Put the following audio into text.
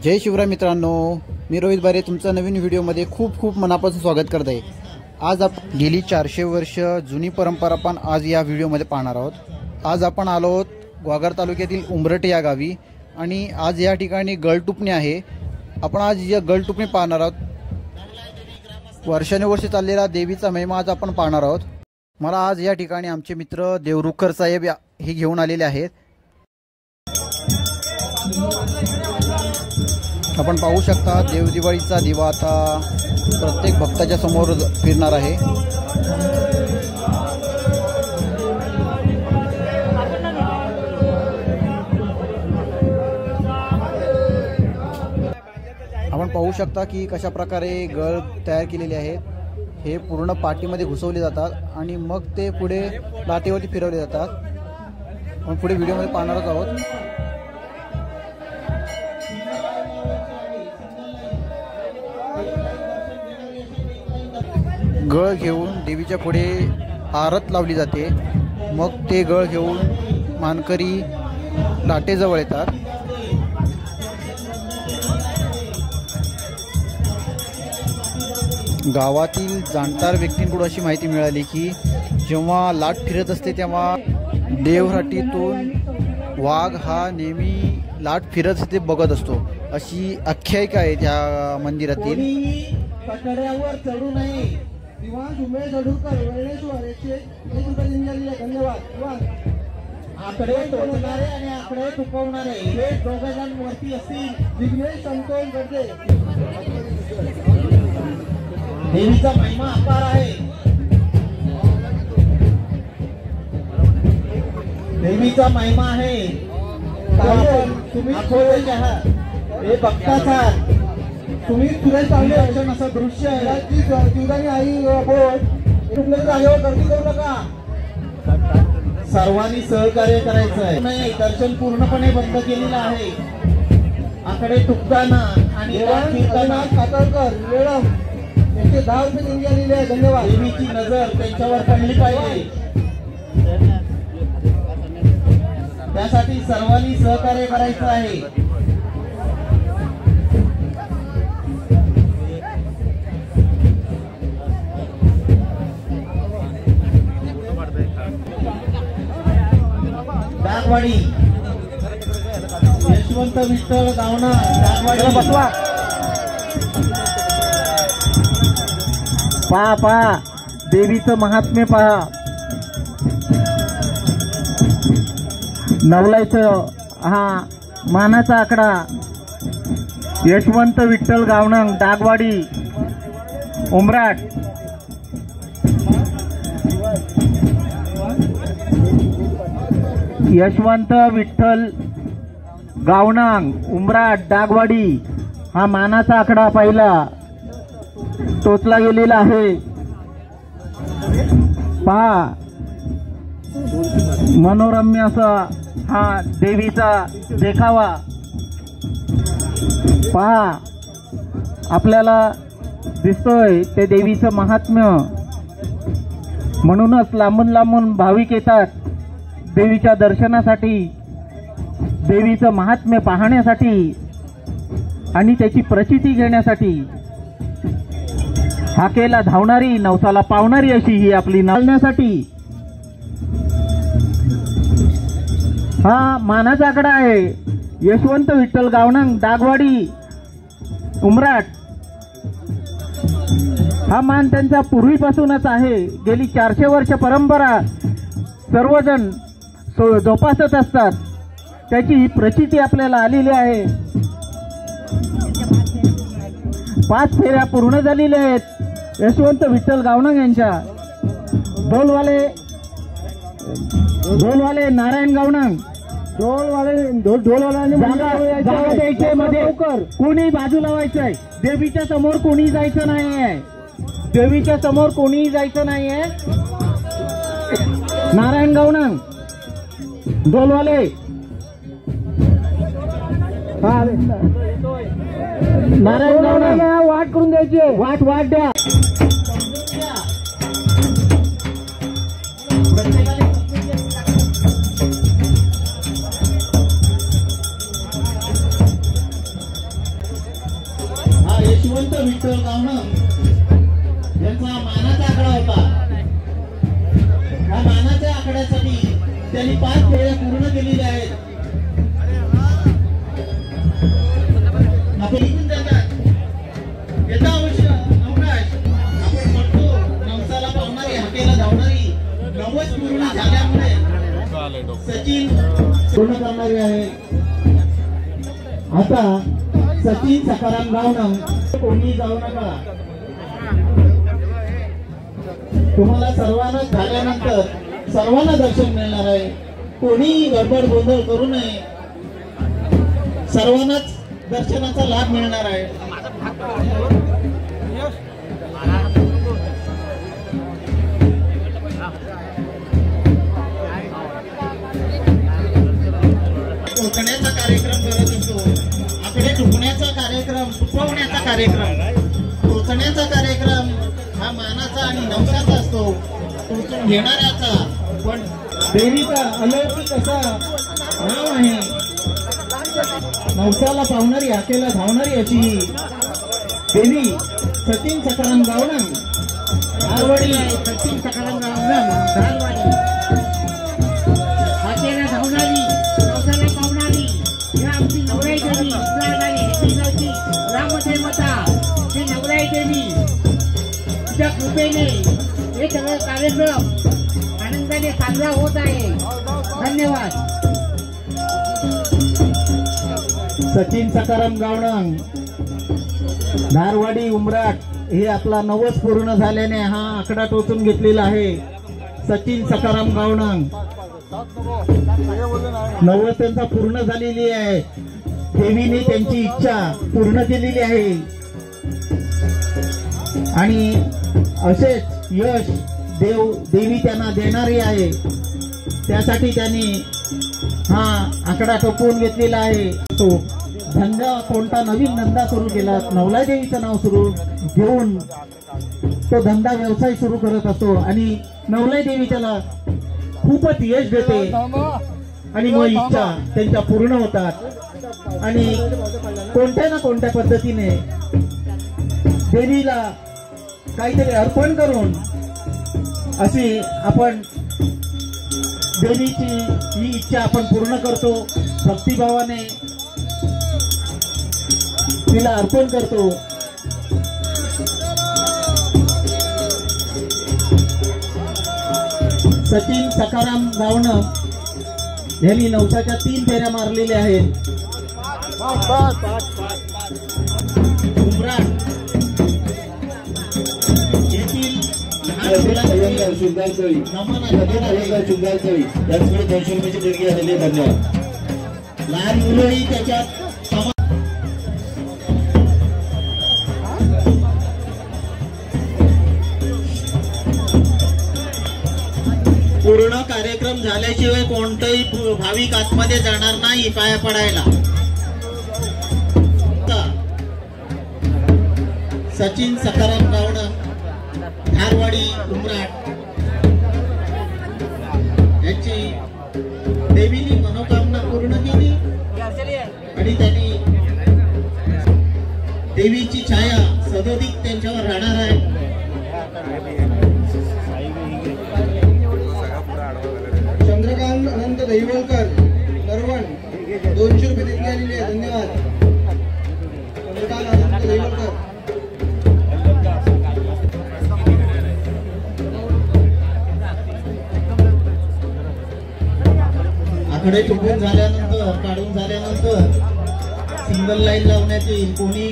जय शिवराय मित्रांनो, मी रोहित बारे तुमचं नवीन व्हिडिओमध्ये खूप खूप मनापासून स्वागत करत आहे। आज आपण गेली 400 वर्ष जुनी परंपरा पण आज या व्हिडिओमध्ये पाहणार आहोत। आज आपण आलो आहोत ग्वागर तालुक्यातील उंबरठे या गावी आणि आज या ठिकाणी गळटुपणी आहे। आपण आज या गळटुपणी पाहणार आहोत। वर्षानुवर्ष चाललेला देवीचा महिमा आज आपण पाहणार आहोत। मला आज या ठिकाणी आमचे मित्र देवरुखकर साहेब हे घेऊन आलेले आहेत। आपण पाहू शकता देवदिवाळीचा दिवा आता प्रत्येक भक्ताच्या समोर फिरणार आहे। आपण पाहू शकता की कशा प्रकारे गळ तयार केलेले आहेत। हे पूर्ण पाटीमध्ये घुसवले जातात आणि मग ते पुढे लाटेवरती फिरवले जातात। आपण पुढे व्हिडिओमध्ये पाहणारच आहोत। गळ घेऊन देवीच्या पुढे आरत लावली जाते। मग ते गळ घेऊन मानकरी लाटेजवळ येतात। गावातील जाणकार व्यक्तींकडून अशी माहिती मिळाली की जेव्हा लाट फिरत असते तेव्हा देवराटीतून वाघ हा नेहमी लाट फिरत असते बघत असतो, अशी आख्यायिका आहे त्या मंदिरातील। कटड्यावर चढू नये दिवाण उमेश अडुकर वेळेश्वर याचे धन्यवाद। आकडे टोचणारे आणि आकडे तुपवणारे हे दोघजण वरती असतील। विघ्नेश संतोष गडजे। देवीचा महिमा अपार आहे। देवीचा महिमा आहे। तुम्ही खोल आहात हे बघताचा तुम्ही तुला चांगले दर्शन असं दृश्य आहे की जीवदानी आई बोट तुमच्या जागेवर गर्दी करू नका। सर्वांनी सहकार्य करायचं आहे। नाही दर्शन पूर्णपणे बंद केलेलं आहे। आकडे टुकताना आणि कातळकर मॅडम यांचे 10 रुपये देणगी आलेली आहे, धन्यवाद। देवीची नजर त्यांच्यावर पडली पाहिजे, त्यासाठी सर्वांनी सहकार्य करायचं आहे। डागवाडी यशवंत विठ्ठल गावना डागवाडी बसवा। पहा देवीचं महात्म्य पहा। नवलाईचं हा मानाचा आकडा यशवंत विठ्ठल गावणंग डागवाडी उमराट। यशवंत विठ्ठल गावणंग उमराट डागवाडी हा मानाचा आकडा पहिला टोचला गेलेला आहे। पहा मनोरम्य असा हा देवीचा देखावा पहा आपल्याला दिसतोय ते देवीचं महात्म्य। म्हणूनच लांबून लांबून भाविक येतात देवीच्या दर्शनासाठी, देवीचं महात्म्य पाहण्यासाठी आणि त्याची प्रचिती घेण्यासाठी। हाकेला धावणारी नवसाला पावणारी अशी ही आपली नालण्यासाठी हा मानाचा आकडा आहे। यशवंत विठ्ठल गावणंग डागवाडी उमराट हा मान त्यांचा पूर्वीपासूनच आहे। गेली 400 वर्ष परंपरा सर्वजण जोपासत असतात, त्याची ही प्रचिती आपल्याला आलेली आहे। 5 फेऱ्या पूर्ण झालेल्या आहेत यशवंत विठ्ठल गावणंग यांच्या। ढोलवाले नारायण गावणंग ढोलवाले जागा द्यायचे मध्ये कोणी बाजू लावायचंय। देवीच्या समोर कोणी जायचं नाहीये, देवीच्या समोर कोणीही जायचं नाहीये। नारायण गावणंग ढोलवाले नारायण गावणंग वाट करून द्यायची, वाट द्या। यशवंत विठ्ठल गावणं यांचा मानाचा आकडा होता. या मानाच्या आकड्यासाठी त्यांनी 5 फेऱ्या पूर्ण केलेल्या आहेत. आपण इथून जातात येता अवश्य अवकाश आपण म्हणतो नवसाला पावणारी हाकेला धावणारी 90 पूर्ण झाल्यामुळे सचिन पूर्ण करणारे आहे. आता सचिन सकाराम गावणं कोणी जाऊ नका. तुम्हाला सर्वांना झाल्यानंतर सर्वांना दर्शन मिळणार आहे. कोणीही गडबड गोंधळ करू नये. सर्वांनाच दर्शनाचा लाभ मिळणार आहे. टोचण्याचा कार्यक्रम करत असतो. आकडे टुकण्याचा कार्यक्रम, टुकवण्याचा कार्यक्रम, टोचण्याचा कार्यक्रम हा मानाचा आणि नवसाचा असतो. टोचून घेणाऱ्याचा. पण देवीचा अलौकिक असा नाव आहे. नवसाला पावणारी हाकेला धावणारी अशी देवी सचिन सकाराम गावणं धारवाडी. सचिन सकाराम गावणं धारवाडी. हाकेला धावणारी नवसाला पावणारी या आमची नवराई देवी रामदेवता ही नवराई देवी तुझ्या कृपेने हे सगळं कार्यक्रम आनंदाने साजरा होत आहे. धन्यवाद. सचिन सकाराम गावणं धारवाडी उमराट हे आपला 90 पूर्ण झाल्याने हा आकडा टोचून घेतलेला आहे. सचिन सकाराम गावणं 90 त्यांचा पूर्ण झालेली आहे. देवीने त्यांची इच्छा पूर्ण केलेली आहे आणि असेच यश देवी त्यांना देणारी आहे. त्यासाठी त्यांनी हा आकडा टोकवून घेतलेला आहे. तो धंदा कोणता नवीन धंदा सुरू केला नवलाई देवीचं नाव सुरू घेऊन तो धंदा व्यवसाय सुरू करत असतो आणि नवलाई देवी त्याला खूपच यश देते आणि मग इच्छा त्यांच्या पूर्ण होतात आणि कोणत्या ना कोणत्या पद्धतीने देवीला काहीतरी अर्पण करून अशी आपण देवीची ही इच्छा आपण पूर्ण करतो. भक्तिभावाने तिला अर्पण करतो. सचिन सकाराम गावणं यांनी नवसाच्या 3 फेऱ्या मारलेल्या आहेत. उमराट येथील लहान मुलंही त्याच्यात पूर्ण कार्यक्रम झाल्याशिवाय कोणताही भाविक आतमध्ये जाणार नाही पाया पडायला. सचिन सकाराम गावणं धारवाडी उमराट यांची देवीने मनोकामना पूर्ण केली आणि त्यांनी देवीची छाया सदोदित त्यांच्यावर राहणार आहे. चंद्रकांत अनंत दैवलकर नरवण 200 रुपये देणगी आलेली आहे. धन्यवाद. चंद्रकांत अनंत दैवलकर. आकडे चुकून झाल्यानंतर काढून झाल्यानंतर सिंगल लाईन लावण्यात येईल. कोणी